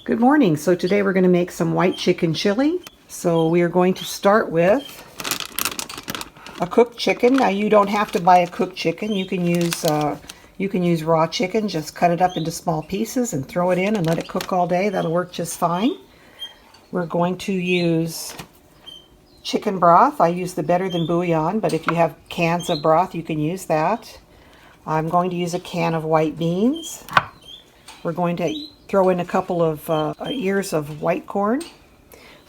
Good morning. So today we're going to make some white chicken chili. So we are going to start with a cooked chicken. Now you don't have to buy a cooked chicken. You can use raw chicken. Just cut it up into small pieces and throw it in and let it cook all day. That'll work just fine. We're going to use chicken broth. I use the Better Than Bouillon, but if you have cans of broth, you can use that. I'm going to use a can of white beans. We're going to throw in a couple of ears of white corn.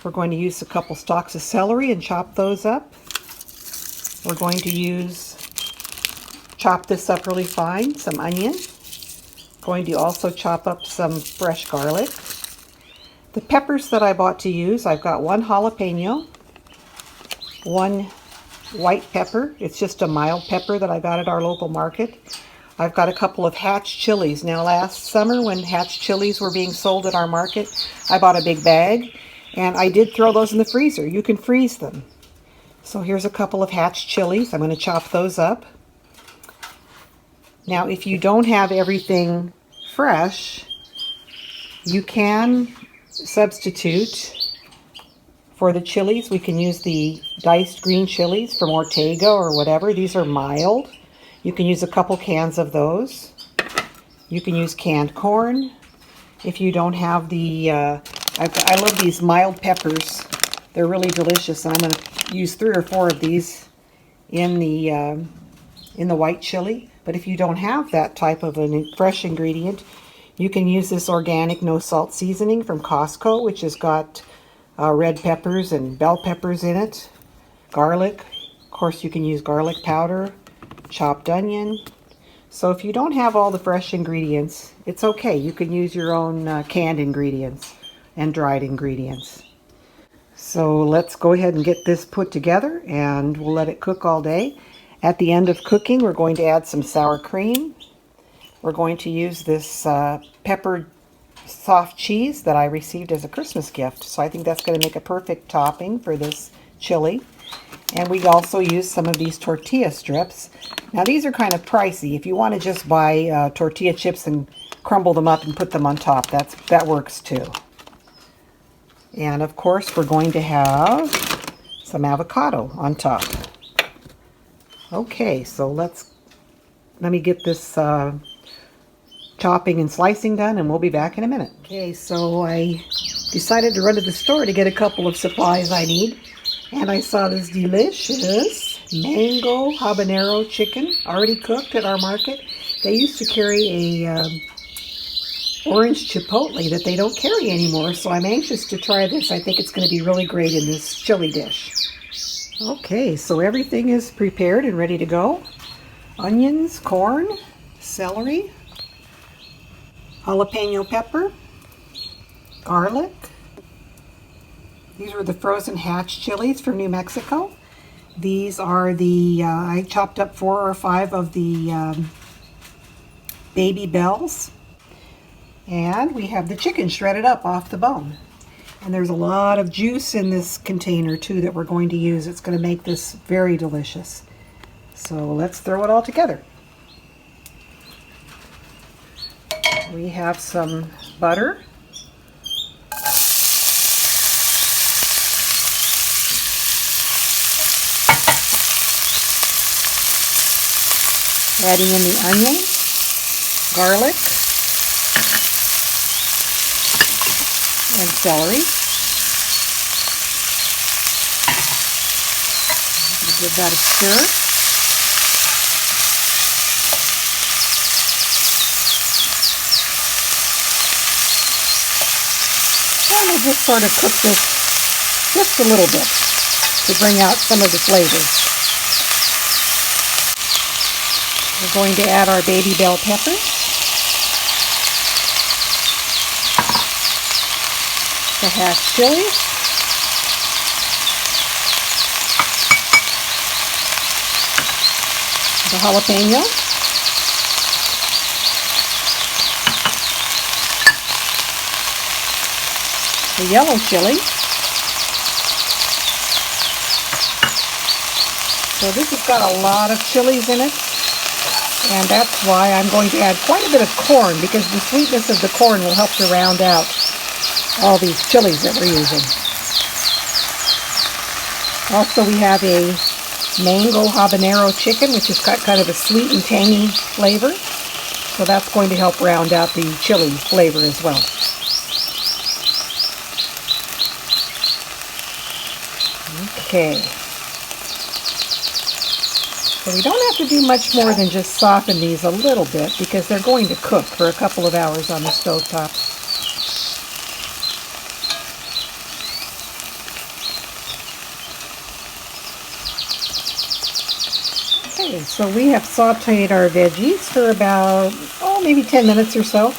We're going to use a couple stalks of celery and chop those up. We're going to chop this up really fine, some onion. Going to also chop up some fresh garlic. The peppers that I bought to use, I've got one jalapeno, one white pepper. It's just a mild pepper that I got at our local market. I've got a couple of Hatch chilies. Now last summer when Hatch chilies were being sold at our market, I bought a big bag and I did throw those in the freezer. You can freeze them. So here's a couple of Hatch chilies. I'm going to chop those up. Now if you don't have everything fresh, you can substitute for the chilies. We can use the diced green chilies from Ortega or whatever. These are mild. You can use a couple cans of those. You can use canned corn. If you don't have the, I love these mild peppers. They're really delicious. And I'm going to use 3 or 4 of these in the white chili. But if you don't have that type of a fresh ingredient, you can use this organic no salt seasoning from Costco, which has got red peppers and bell peppers in it. Garlic. Of course, you can use garlic powder. Chopped onion. So if you don't have all the fresh ingredients, it's okay. You can use your own canned ingredients and dried ingredients. So let's go ahead and get this put together and we'll let it cook all day. At the end of cooking, we're going to add some sour cream. We're going to use this peppered soft cheese that I received as a Christmas gift. So I think that's going to make a perfect topping for this chili. And we also use some of these tortilla strips. Now these are kind of pricey. If you want to just buy tortilla chips and crumble them up and put them on top, that works too. And of course we're going to have some avocado on top. Okay, so let me get this chopping and slicing done and we'll be back in a minute. Okay, so I decided to run to the store to get a couple of supplies I need. And I saw this delicious mango habanero chicken already cooked at our market. They used to carry a orange chipotle that they don't carry anymore, so I'm anxious to try this. I think it's going to be really great in this chili dish. Okay, so everything is prepared and ready to go. Onions, corn, celery, jalapeno pepper, garlic. These are the frozen Hatch chilies from New Mexico. These are the, I chopped up 4 or 5 of the baby bells. And we have the chicken shredded up off the bone. And there's a lot of juice in this container too that we're going to use. It's going to make this very delicious. So let's throw it all together. We have some butter. Adding in the onion, garlic, and celery. Give that a stir. And we'll just sort of cook this just a little bit to bring out some of the flavors. We're going to add our baby bell peppers, the Hatch chilies, the jalapeno, the yellow chili. So this has got a lot of chilies in it. And that's why I'm going to add quite a bit of corn, because the sweetness of the corn will help to round out all these chilies that we're using. Also, we have a mango habanero chicken, which has got kind of a sweet and tangy flavor. So that's going to help round out the chili flavor as well. Okay. So we don't have to do much more than just soften these a little bit because they're going to cook for a couple of hours on the stovetop. Okay, so we have sauteed our veggies for about, maybe 10 minutes or so.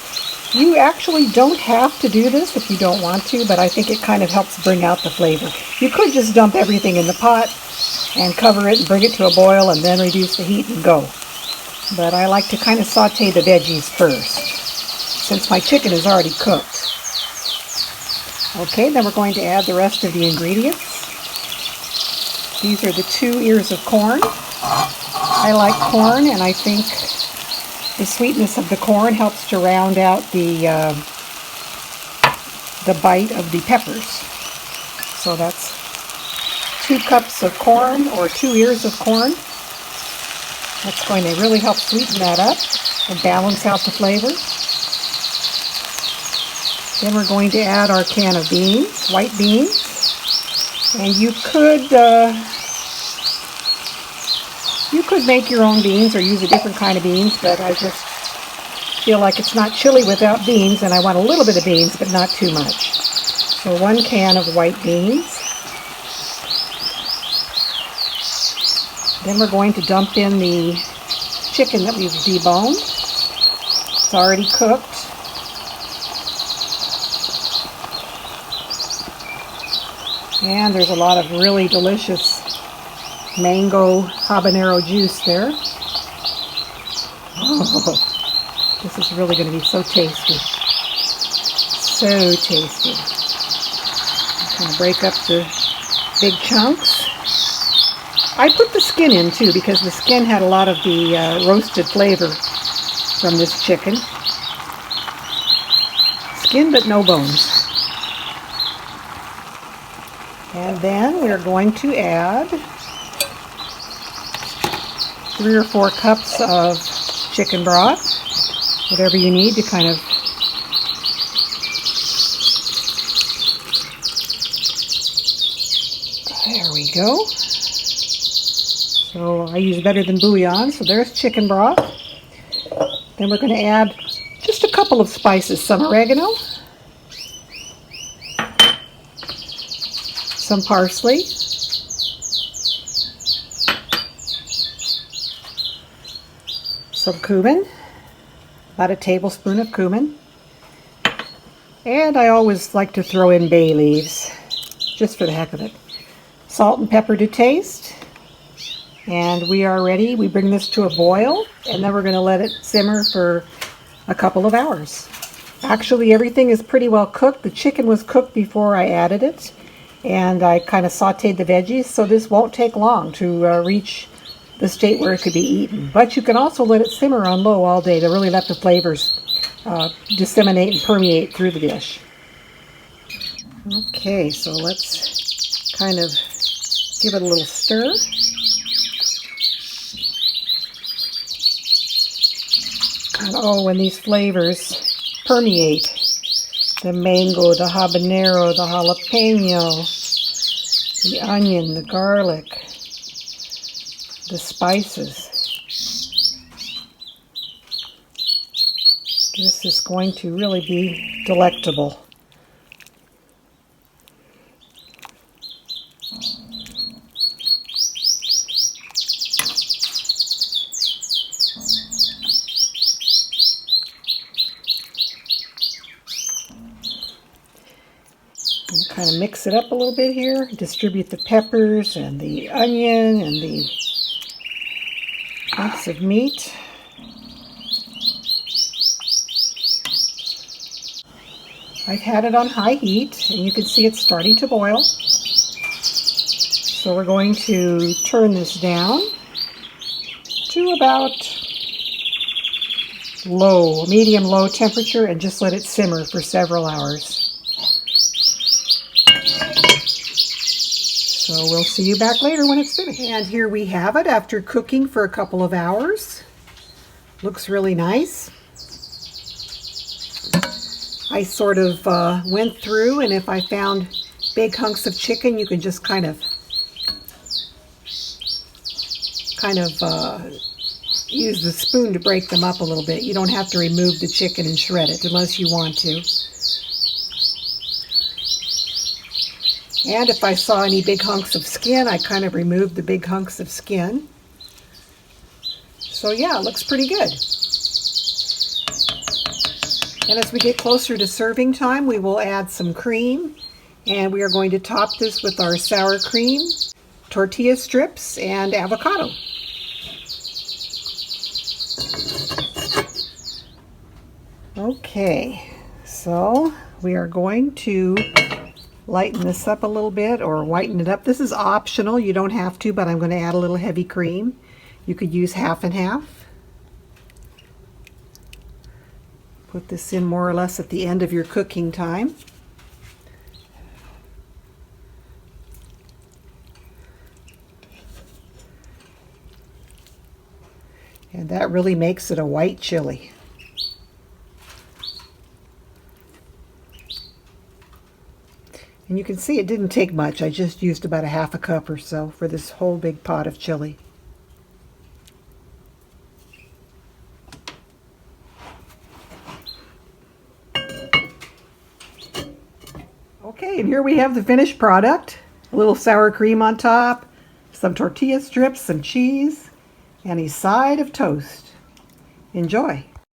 You actually don't have to do this if you don't want to, but I think it kind of helps bring out the flavor. You could just dump everything in the pot and cover it and bring it to a boil and then reduce the heat and go. But I like to kind of saute the veggies first, since my chicken is already cooked. Okay, then we're going to add the rest of the ingredients. These are the 2 ears of corn. I like corn, and I think the sweetness of the corn helps to round out the bite of the peppers. So that's 2 cups of corn, or 2 ears of corn. That's going to really help sweeten that up and balance out the flavors. Then we're going to add our can of beans, white beans. And you could make your own beans or use a different kind of beans, but I just feel like it's not chili without beans, and I want a little bit of beans, but not too much. So 1 can of white beans. Then we're going to dump in the chicken that we've deboned. It's already cooked. And there's a lot of really delicious mango habanero juice there. Oh, this is really going to be so tasty. So tasty. I'm going to break up the big chunks. I put the skin in too because the skin had a lot of the roasted flavor from this chicken. Skin but no bones. And then we're going to add 3 or 4 cups of chicken broth, whatever you need to kind of there we go. So I use Better Than Bouillon, so there's chicken broth. Then we're going to add just a couple of spices, some oregano, some parsley, some cumin, about a tablespoon of cumin, and I always like to throw in bay leaves, just for the heck of it. Salt and pepper to taste. And we are ready. We bring this to a boil, and then we're going to let it simmer for a couple of hours. Actually, everything is pretty well cooked. The chicken was cooked before I added it, and I kind of sauteed the veggies, so this won't take long to reach the state where it could be eaten. But you can also let it simmer on low all day to really let the flavors disseminate and permeate through the dish. Okay, so let's kind of give it a little stir. And when these flavors permeate, the mango, the habanero, the jalapeno, the onion, the garlic, the spices, this is going to really be delectable. And kind of mix it up a little bit here. Distribute the peppers and the onion and the chunks of meat. I've had it on high heat, and you can see it's starting to boil. So we're going to turn this down to about medium-low temperature, and just let it simmer for several hours. So we'll see you back later when it's finished. And here we have it after cooking for a couple of hours. Looks really nice. I sort of went through, and if I found big hunks of chicken, you can just kind of use the spoon to break them up a little bit. You don't have to remove the chicken and shred it unless you want to. And if I saw any big hunks of skin, I kind of removed the big hunks of skin. So yeah, it looks pretty good. And as we get closer to serving time, we will add some cream. And we are going to top this with our sour cream, tortilla strips, and avocado. Okay, so we are going to lighten this up a little bit or whiten it up. This is optional, you don't have to, but I'm going to add a little heavy cream. You could use half and half. Put this in more or less at the end of your cooking time. And that really makes it a white chili. And you can see it didn't take much. I just used about a half a cup or so for this whole big pot of chili. Okay, and here we have the finished product. A little sour cream on top, some tortilla strips, some cheese, and a side of toast. Enjoy.